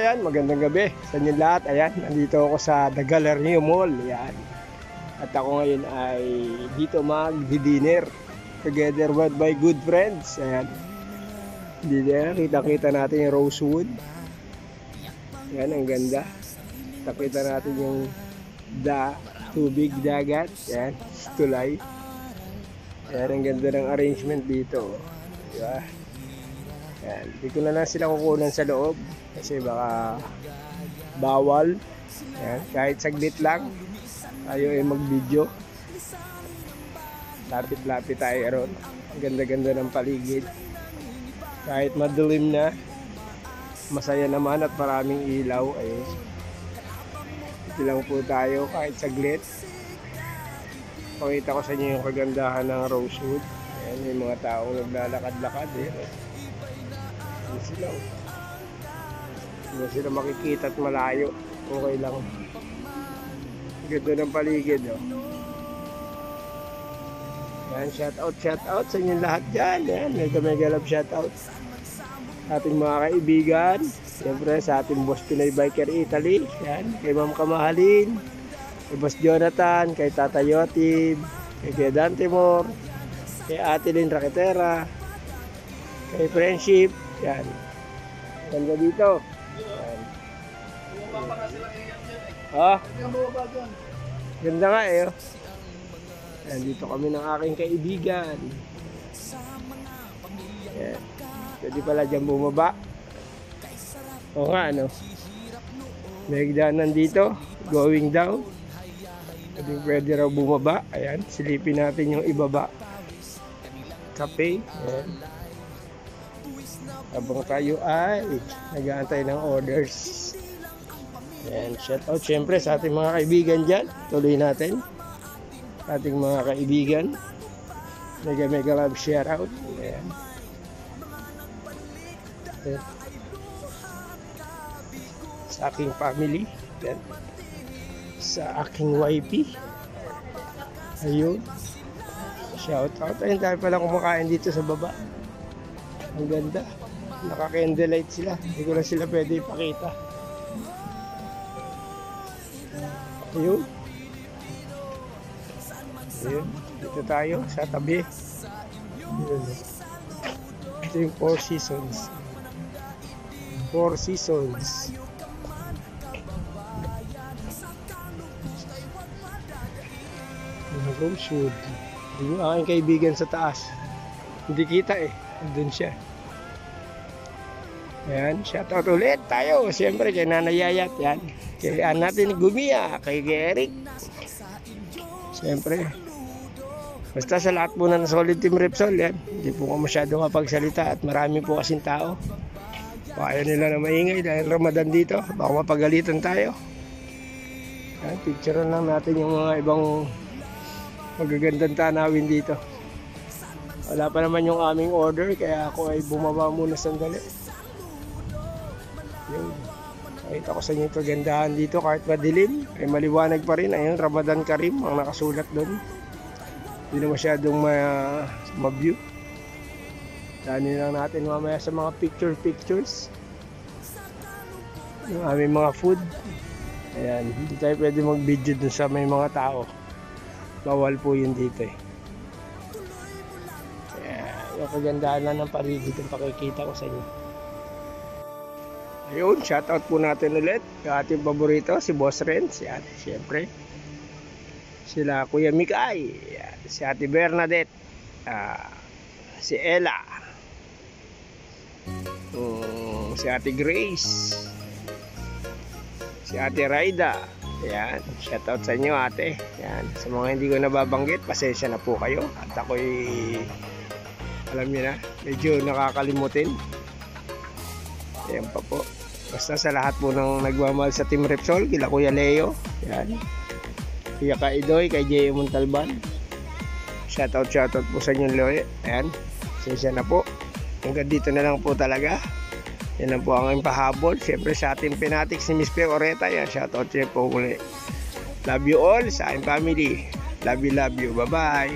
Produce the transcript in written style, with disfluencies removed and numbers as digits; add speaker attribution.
Speaker 1: ayan, magandang gabi sa inyo lahat. Ayan, nandito ako sa The Galleria Mall. Ayan. At ako ngayon ay dito mag-dinner together with my good friends. Ayan. Dinner, kita-kita natin yung Rosewood. Ayan, ang ganda. Kita natin yung tubig, dagat. Ayan, tulay. Ayan, ang ganda ng arrangement dito. Diba? Ayan, di ko na lang sila kukunan sa loob kasi baka bawal. Ayan, kahit saglit lang tayo ay mag-video. Lapit-lapit tayo ron. Ang ganda-ganda ng paligid. Kahit madilim na, masaya naman at maraming ilaw. Ayun. Ito lang po tayo kahit saglit. Pakita ko sa inyo yung kagandahan ng Rosewood. Ayan, yung mga taong naglalakad-lakad. Hindi sila makikita at malayo. Okay lang. Ganda ng paligid. Oh. Ayan, shout out sa inyo lahat dyan. Ayan, mega love shout out sa ating mga kaibigan. Siyempre sa ating boss Pinoy Biker Italy. Ayan, kay Ma'am Kamahalin, kay Boss Jonathan, kay Tata Yotib, kay Kuya Dante Moore, kay Ate Lynn Raquetera, kay Friendship. Yan. Ganda dito. Yan. Oh. Ganda nga eh. Yan, dito kami ng aking kaibigan. Yan. Pwede pala dyan bumaba. O nga ano. May hagdanan dito. Going down. Pwede raw bumaba. Ayan. Silipin natin yung ibaba. Cafe. Ayan. Habang tayo ay nag-aantay ng orders. Ayan. Shout out syempre sa ating mga kaibigan dyan. Tuloy natin. Ating mga kaibigan. Mega love shout out. Ayan. Ayan. Sa aking family. Ayan. Sa aking wifey. Ayun. Shout out. Ayun, tayo pala kumakain dito sa baba. Ang ganda. Naka-candlelight sila. Hindi ko na sila pwede ipakita. Ayun. Ayun. Dito tayo sa tabi. Ayun. Ito yung Four Seasons. Four Seasons. Rosewood. Yung aking kaibigan sa taas. Hindi kita eh. Doon siya. Ayan. Shoutout ulit tayo. Siyempre kay Nanay Yayat. Yan. Kay natin Gumia. Kay Eric. Siyempre. Basta sa lahat po ng Solid Team Repsol. Yan. Hindi po ko masyado kapagsalita. At marami po kasing tao. Ayaw nila na maingay dahil Ramadan dito. Baka mapagalitan tayo. Yan. Picturean lang natin yung mga ibang magagandang tanawin dito. Wala pa naman yung aming order kaya ako ay bumaba muna sandali. Yun. Kahit ako sa inyo kagandahan dito kahit madilim ay maliwanag pa rin. Ayun, Ramadan Karim ang nakasulat doon. Hindi na masyadong ma-view. Daanin lang natin mamaya sa mga pictures. Yung aming mga food. Ayan, hindi tayo pwede mag-video dun sa may mga tao. Bawal po yun dito eh. Yung kagandahan lang ng paligid yung pakikita ko sa inyo. Ayun, shoutout po natin ulit yung ating paborito, si Boss Renz. Yan, siyempre. Sila Kuya Mikay. Yan, si Ate Bernadette. Si Ella. Si Ate Grace. Si Ate Raida. Yan, shoutout sa inyo ate. Yan, sa mga hindi ko nababanggit, pasensya na po kayo. At ako'y alam niyo na, medyo nakakalimutin. Ayan pa po. Basta sa lahat po ng nagmamahal sa Team Repsol, kila Kuya Leo, yan. Kuya Kaidoy, kay J.A. Montalban. Shoutout po sa inyo Leo. Ayan, pasensya na po. Hanggang dito na lang po talaga. Yan lang po ang aming pahabol. Siyempre sa ating Penatics ni Miss Pe Oreta. Yan, shoutout siya po ulit. Love you all sa aking family. Love you. Bye-bye.